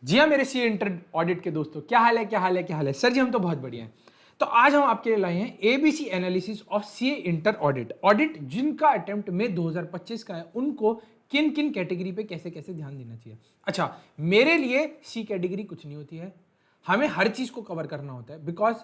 जी हाँ मेरे C inter audit के दोस्तों, क्या हाल है क्या हाल है क्या हाल है। सर जी हम तो बहुत बढ़िया हैं। तो आज हम आपके लिए लाए हैं ABC analysis of CA inter audit. Audit जिनका अटेम्प्ट में 2025 का है उनको किन किन कैटेगरी पे कैसे कैसे ध्यान देना चाहिए। अच्छा, मेरे लिए सी कैटेगरी कुछ नहीं होती है, हमें हर चीज को कवर करना होता है because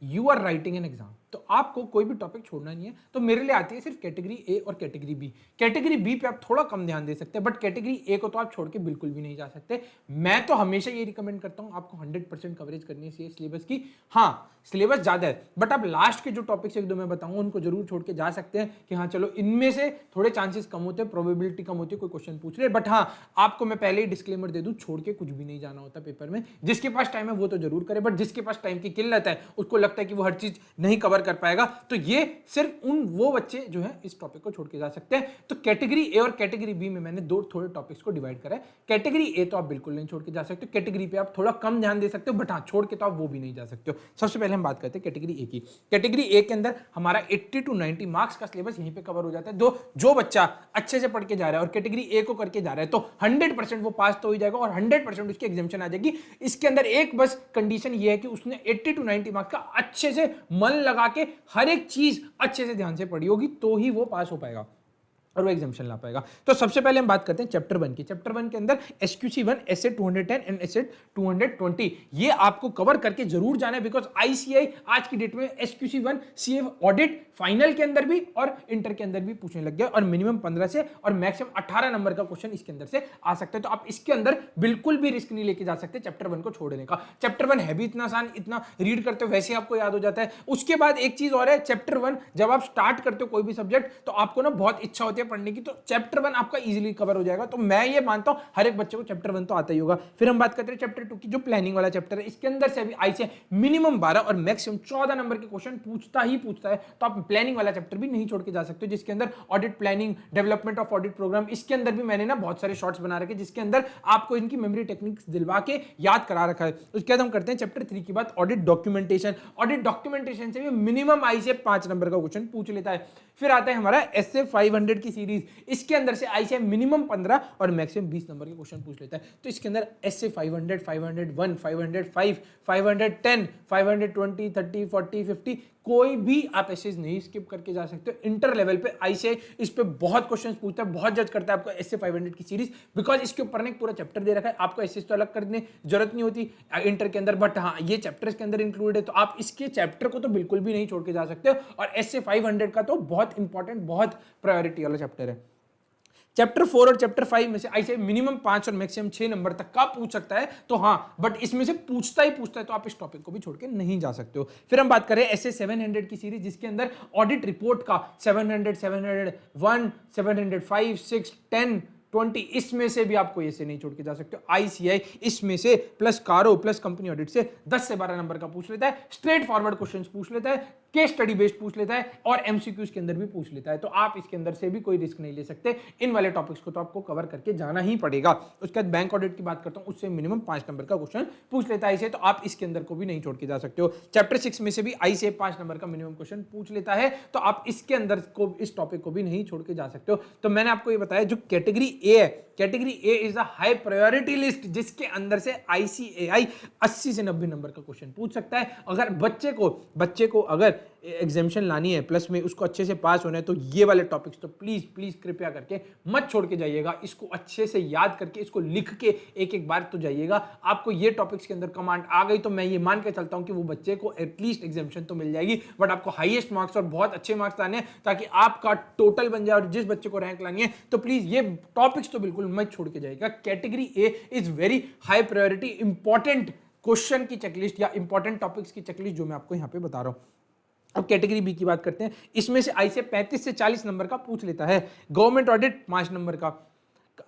you are writing an exam. तो आपको कोई भी टॉपिक छोड़ना नहीं है। तो मेरे लिए आती है सिर्फ कैटेगरी ए और कैटेगरी बी। कैटेगरी बी पे आप थोड़ा कम ध्यान दे सकते हैं, बट कैटेगरी ए को तो आप छोड़ के बिल्कुल भी नहीं जा सकते। मैं तो हमेशा ये रिकमेंड करता हूं आपको 100% कवरेज करनी चाहिए सिलेबस की। हाँ, सिलेबस ज्यादा है बट आप लास्ट के जो टॉपिक्स एक दो मैं बताऊंगा उनको जरूर छोड़ के जा सकते हैं कि हाँ चलो इनमें से थोड़े चांसेस कम होते हैं, प्रोबेबिलिटी कम होती है, कोई क्वेश्चन पूछ रहे। बट हाँ, आपको मैं पहले ही डिस्क्लेमर दे दूं, छोड़ के कुछ भी नहीं जाना होता पेपर में। जिसके पास टाइम है वो तो जरूर करे, बट जिसके पास टाइम की किल्लत है, उसको लगता है कि वो हर चीज नहीं कवर कर पाएगा, तो ये सिर्फ उन वो बच्चे जो है इस टॉपिक को छोड़ के जा सकते हैं। तो कैटेगरी ए और कैटेगरी बी में मैंने दो थोड़े टॉपिक्स को डिवाइड करा है। कैटेगरी ए तो आप बिल्कुल नहीं छोड़ के जा सकते, कैटेगरी पे आप थोड़ा कम ध्यान दे सकते हो, बट हाँ छोड़ के तो आप वो भी नहीं जा सकते हो। सबसे पहले हम बात करते हैं कैटेगरी ए की। कैटेगरी ए के अंदर हमारा 80 to 90 मार्क्स का सिलेबस यहीं पे कवर हो जाता है। जो बच्चा अच्छे से पढ़ के जा रहा है और कैटेगरी ए को करके जा रहा है तो 100% वो पास तो हो जाएगा और 100% उसकी एग्जामिशन आ जाएगी। इसके अंदर एक बस कंडीशन ये है कि उसने 80 to 90 मार्क्स का अच्छे से मन लगा के हर एक चीज अच्छे से ध्यान से पढ़ी होगी तो ही वो पास हो पाएगा और वो एग्जामिशन ला पाएगा। तो सबसे पहले हम बात करते हैं चैप्टर 1 की। चैप्टर 1 के अंदर एसक्यूसी 1 एसे 210 एंड एसे 220 ये आपको कवर करके जरूर जाना है बिकॉज आईसीआई आज की डेट में एसक्यूसी 1 सीए ऑडिट फाइनल के अंदर भी और इंटर के अंदर भी पूछने लग गया और मिनिमम 15 से और मैक्सिमम 18 नंबर का क्वेश्चन इसके अंदर से आ सकता है। तो आप इसके अंदर बिल्कुल भी रिस्क नहीं लेके जा सकते चैप्टर 1 को छोड़ने का। चैप्टर 1 है भी इतना आसान, इतना रीड करते हो वैसे आपको याद हो जाता है। उसके बाद एक चीज और है, चैप्टर 1 जब आप स्टार्ट करते हो कोई भी सब्जेक्ट तो आपको ना बहुत इच्छा होती है पढ़ने की, तो चैप्टर 1 आपका इजीली कवर हो जाएगा। तो मैं ये मानता हूं हर एक बच्चे को चैप्टर 1 तो आता ही होगा। फिर हम बात करते हैं चैप्टर 2 की, जो प्लानिंग वाला चैप्टर है। इसके अंदर से अभी आई से मिनिमम 12 और मैक्सिमम 14 नंबर के क्वेश्चन पूछता है। तो आप प्लानिंग वाला चैप्टर भी नहीं छोड़ के जा सकते हो, जिसके अंदर audit planning, development of audit program, इसके अंदर भी मैंने ना बहुत सारे शॉर्ट्स बना रखे जिसके अंदर आपको इनकी मेमोरी टेक्निक्स दिलवा के याद करा रखा है। उसके बाद हम करते हैं चैप्टर 3 की बात, ऑडिट डॉक्यूमेंटेशन। ऑडिट डॉक्यूमेंटेशन से भी मिनिमम आई से 5 नंबर का क्वेश्चन पूछ लेता है। फिर आता है हमारा एसए 500 की सीरीज। इसके अंदर से आई से मिनिमम 15 और मैक्सिमम 20 नंबर के क्वेश्चन पूछ लेता है। तो इसके अंदर एसए 500, 501, 505, 510, 520, 30, 40, 50 कोई भी आप ऐसे नहीं स्किप करके जा सकते हो। इंटर लेवल पे आईसीआई इस पे बहुत क्वेश्चंस पूछता है, बहुत जज करता है आपको एसए 500 की सीरीज, बिकॉज इसके ऊपर ने पूरा चैप्टर दे रखा है। आपको एसए तो अलग करने जरूरत नहीं होती इंटर के अंदर, बट हाँ ये चैप्टर इसके अंदर इंक्लूड है तो आप इसके चैप्टर को तो बिल्कुल भी नहीं छोड़ के जा सकते हो। और एसए 500 का तो बहुत इंपॉर्टेंट, बहुत प्रायोरिटी वाला चैप्टर है। चैप्टर 4 और चैप्टर 5 में से ऐसे मिनिमम 5 और मैक्सिमम 6 नंबर तक का पूछ सकता है। तो हाँ, बट इसमें से पूछता है तो आप इस टॉपिक को भी छोड़ के नहीं जा सकते हो। फिर हम बात करें ऐसे 700 की सीरीज, जिसके अंदर ऑडिट रिपोर्ट का 700, 701, 705, 6, 10, 20 इसमें से भी आपको ऐसे नहीं छोड़ के जा सकते। आईसीआई इसमें से प्लस कारो प्लस कंपनी ऑडिट से 10 से 12 नंबर का पूछ लेता है। स्ट्रेट फॉरवर्ड क्वेश्चंस पूछ लेता है, केस स्टडी बेस्ड पूछ लेता है और एमसीक्यूज के अंदर भी पूछ लेता है। तो आप इसके अंदर से भी कोई रिस्क नहीं ले सकते। इन वाले टॉपिक्स को तो आपको कवर करके जाना ही पड़ेगा। उसके बाद बैंक ऑडिट की बात करता हूं, उससे मिनिमम 5 नंबर का क्वेश्चन पूछ लेता है इसे, तो आप इसके अंदर को भी नहीं छोड़ के जा सकते हो। चैप्टर 6 में से भी आई से 5 नंबर का मिनिमम क्वेश्चन पूछ लेता है, तो आप इसके अंदर को इस टॉपिक को भी नहीं छोड़ के जा सकते हो। तो मैंने आपको ये बताया जो कैटेगरी ए है, category A is a high priority list, जिसके अंदर से आईसीएआई 80 से 90 नंबर का क्वेश्चन पूछ सकता है। अगर बच्चे को अगर एग्जामिशन लानी है प्लस में उसको अच्छे से पास होना है, तो ये वाले टॉपिक्स तो प्लीज कृपया करके मत छोड़ के जाइएगा। इसको अच्छे से याद करके, इसको लिख के एक एक बार तो जाइएगा। आपको ये टॉपिक्स के अंदर कमांड आ गई तो मैं ये मान के चलता हूं कि वो बच्चे को एटलीस्ट एग्जामिशन तो मिल जाएगी, बट आपको हाईएस्ट मार्क्स और बहुत अच्छे मार्क्स लाने हैं ताकि आपका टोटल बन जाए और जिस बच्चे को रैंक लानी है। तो प्लीज ये टॉपिक्स तो बिल्कुल मत छोड़ के जाइएगा। Category A is very high priority, important question की चेकलिस्ट या इंपॉर्टेंट टॉपिक्स की चेकलिस्ट जो मैं आपको यहां पे बता रहा हूं। अब कैटेगरी बी की बात करते हैं। इसमें से आई से 35 से 40 नंबर का पूछ लेता है। गवर्नमेंट ऑडिट 5 नंबर का,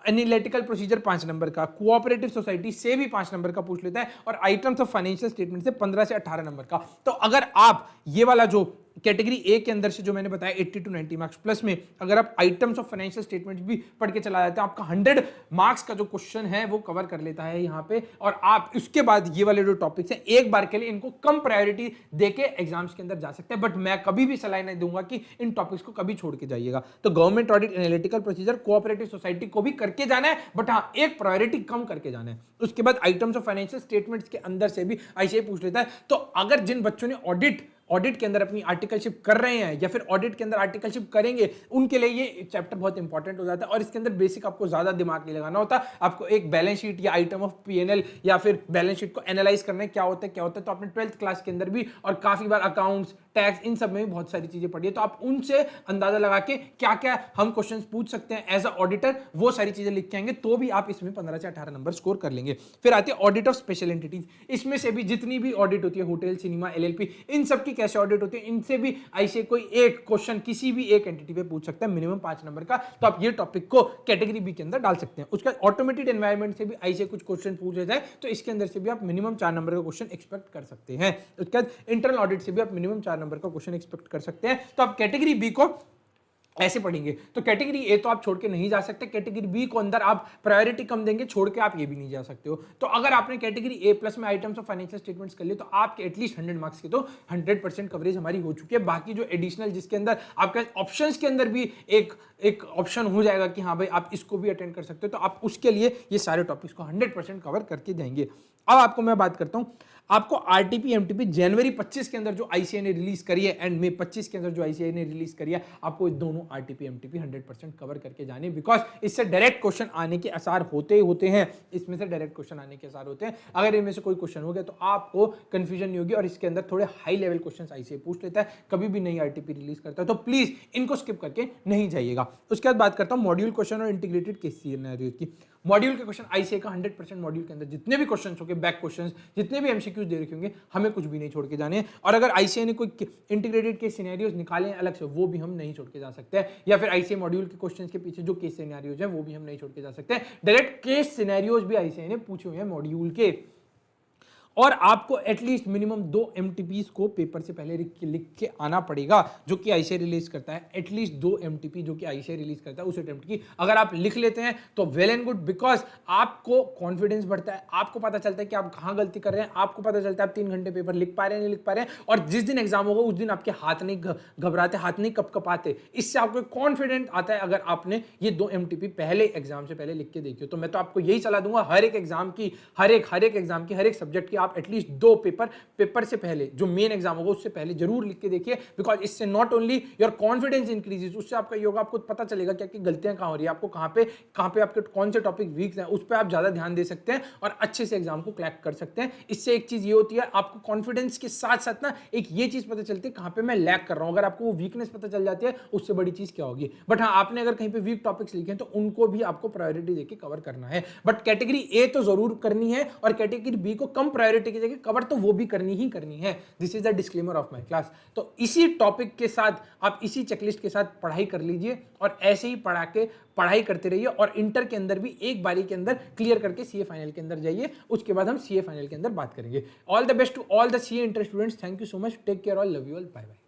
एनालिटिकल प्रोसीजर 5 नंबर का, कोऑपरेटिव सोसाइटी से भी 5 नंबर का पूछ लेता है और आइटम्स ऑफ फाइनेंशियल स्टेटमेंट से 15 से 18 नंबर का। तो अगर आप ये वाला जो कैटेगरी ए के अंदर से जो मैंने बताया 80 to 90 मार्क्स प्लस में अगर आप आइटम्स ऑफ फाइनेंशियल स्टेटमेंट्स भी पढ़ के चला जाते हैं, आपका 100 मार्क्स का जो क्वेश्चन है वो कवर कर लेता है यहाँ पे। और आप इसके बाद ये वाले जो टॉपिक्स हैं एक बार के लिए इनको कम प्रायोरिटी देके एग्जाम्स के अंदर जा सकते हैं, बट मैं कभी भी सलाह नहीं दूंगा कि इन टॉपिक्स को कभी छोड़ के जाइएगा। तो government audit, analytical procedure, cooperative society को भी करके जाना है, बट हाँ एक प्रायोरिटी कम करके जाना है। उसके बाद आइटम्स ऑफ फाइनेंशियल स्टेटमेंट्स के अंदर से भी आईसीआई पूछ लेता है। तो अगर जिन बच्चों ने ऑडिट के अंदर अपनी आर्टिकलशिप कर रहे हैं या फिर ऑडिट के अंदर आर्टिकलशिप करेंगे, उनके लिए ये चैप्टर बहुत इंपॉर्टेंट हो जाता है। और इसके अंदर बेसिक आपको ज्यादा दिमाग नहीं लगाना होता, आपको एक बैलेंस शीट या आइटम ऑफ पीएनएल या फिर बैलेंस शीट को एनालाइज करना है क्या होता है। तो आपने 12th क्लास के अंदर भी और काफी बार अकाउंट्स, टैक्स, इन सब में भी बहुत सारी चीजें पढ़ी है, तो आप उनसे अंदाजा लगा के क्या क्या हम क्वेश्चंस पूछ सकते हैं एज अ ऑडिटर, वो सारी चीजें लिख के आएंगे, तो भी आप इसमें 15 से 18 नंबर स्कोर कर लेंगे। फिर आती है ऑडिट ऑफ स्पेशल एंटिटीज। इसमें से भी जितनी भी ऑडिट होती है, होटल, सिनेमा, एलएलपी, इन सब की कैसे ऑडिट होती है, इनसे भी आईसीआई कोई एक क्वेश्चन किसी भी एक एंटिटी पे पूछ सकता है, मिनिमम 5 नंबर का। तो आप ये टॉपिक को कैटेगरी बी के अंदर डाल सकते हैं। उसका ऑटोमेटेड एनवायरनमेंट से भी आईसीआई कुछ क्वेश्चन पूछे जाए, तो इसके अंदर से भी आप मिनिमम 4 नंबर का क्वेश्चन एक्सपेक्ट कर सकते हैं। उसके बाद इंटरनल ऑडिट से भी आप मिनिमम 4 नंबर का क्वेश्चन एक्सपेक्ट कर सकते हैं। तो आप कैटेगरी बी को ऐसे पढ़ेंगे। तो कैटेगरी ए तो आप छोड़ के नहीं जा सकते, कैटेगरी बी को अंदर आप प्रायोरिटी कम देंगे, छोड़ के आप ये भी नहीं जा सकते हो। तो अगर आपने कैटेगरी ए प्लस में आइटम्स ऑफ फाइनेंशियल स्टेटमेंट्स कर लिए, तो आपके एटलीस्ट 100 मार्क्स की तो 100% कवरेज हमारी हो चुकी है। बाकी जो एडिशनल जिसके अंदर आपके ऑप्शंस के अंदर भी एक ऑप्शन हो जाएगा कि हाँ भाई आप इसको भी अटेंड कर सकते हो, तो आप उसके लिए ये सारे टॉपिक्स को 100% कवर करके जाएंगे। अब आपको मैं बात करता हूं, आपको आरटीपी एमटीपी जनवरी 25 के अंदर जो आईसीआई ने रिलीज करी है एंड मई 25 के अंदर जो आईसीआई ने रिलीज करी है, आपको दोनों आरटीपी एमटीपी 100% कवर करके जाने, बिकॉज इससे डायरेक्ट क्वेश्चन आने के आसार होते ही होते हैं। इसमें से डायरेक्ट क्वेश्चन आने के आसार होते हैं। अगर इनमें से कोई क्वेश्चन हो गया तो आपको कंफ्यूजन नहीं होगी। और इसके अंदर थोड़े हाई लेवल क्वेश्चन आईसीआई पूछ लेता है, कभी भी नई आरटीपी रिलीज करता है, तो प्लीज इनको स्किप करके नहीं जाइएगा। उसके बाद बात करता हूं मॉड्यूल क्वेश्चन और इंटीग्रेटेड केस सिनेरियोज की। मॉड्यूल के क्वेश्चन आईसीआई का 100% मॉड्यूल के अंदर जितने भी क्वेश्चन होंगे, बैक क्वेश्चंस, जितने भी एमसीक्यूज दे रखे होंगे, हमें कुछ भी नहीं छोड़ के जाने हैं। और अगर आईसीआई ने कोई इंटीग्रेटेड केस सिनेरियोज निकाले अलग से, वो भी हम नहीं छोड़ के जा सकते हैं। या फिर आईसीआई मॉड्यूल के क्वेश्चंस के पीछे जो केस सिनेरियोज है वो भी हम नहीं छोड़ के जा सकते हैं। डायरेक्ट केस सिनेरियोज भी आईसीआई ने पूछे हुए हैं मॉड्यूल के। और आपको एटलीस्ट मिनिमम 2 एमटीपीज को पेपर से पहले लिख के आना पड़ेगा, जो कि आईसीआई रिलीज करता है। एटलीस्ट 2 एमटीपी जो कि आईसीआई रिलीज करता है उस अटेम्प्ट की अगर आप लिख लेते हैं तो वेल एंड गुड, बिकॉज आपको कॉन्फिडेंस बढ़ता है, आपको पता चलता है कि आप कहां गलती कर रहे हैं, आपको पता चलता है आप 3 घंटे पेपर लिख पा रहे हैं नहीं लिख पा रहे हैं, और जिस दिन एग्जाम होगा उस दिन आपके हाथ नहीं घबराते, हाथ नहीं कपकपाते। इससे आपको कॉन्फिडेंट आता है अगर आपने ये 2 एमटीपी पहले एग्जाम से पहले लिख के देखी हो। तो मैं तो आपको यही सलाह दूंगा, हर एक एग्जाम की, हर एक एग्जाम की, हर एक सब्जेक्ट की आप एटलीस्ट 2 पेपर से पहले, जो मेन एग्जाम होगा उससे पहले जरूर लिख के देखिए। बिकॉज इससे not only your confidence increases, उससे आपका योगा, आपको पता चलेगा क्या कि गलतियां कहां हो रही है, आपको कहां पे आपके कौन से टॉपिक वीक हैं, उस पर आप ज्यादा ध्यान दे सकते हैं और अच्छे से एग्जाम को क्रैक कर सकते हैं। इससे एक चीज ये होती है, आपको कॉन्फिडेंस के साथ साथ ना एक ये चीज पता चलती है कहां पे मैं लैग कर रहा हूं। अगर आपको वो वीकनेस पता चल जाती है, उससे बड़ी चीज क्या होगी। बट हाँ, आपने अगर कहीं पे वीक टॉपिक्स लिखे हैं तो उनको भी आपको प्रायोरिटी देके कवर करना है। बट कैटेगरी ए तो जरूर करनी है और कैटेगरी बी को कम प्रायोरिटी की जगह कवर तो वो भी करनी ही करनी है। This is the disclaimer of my class. तो इसी टॉपिक के साथ आप इसी चेकलिस्ट के साथ पढ़ाई कर लीजिए और ऐसे ही पढ़ाई करते रहिए और इंटर के अंदर भी एक बारी के अंदर क्लियर करके सीए फाइनल के अंदर जाइए। उसके बाद हम सीए फाइनल के अंदर बात करेंगे। All the best to all the CA inter students. Thank you so much, take care all, love you all, bye bye.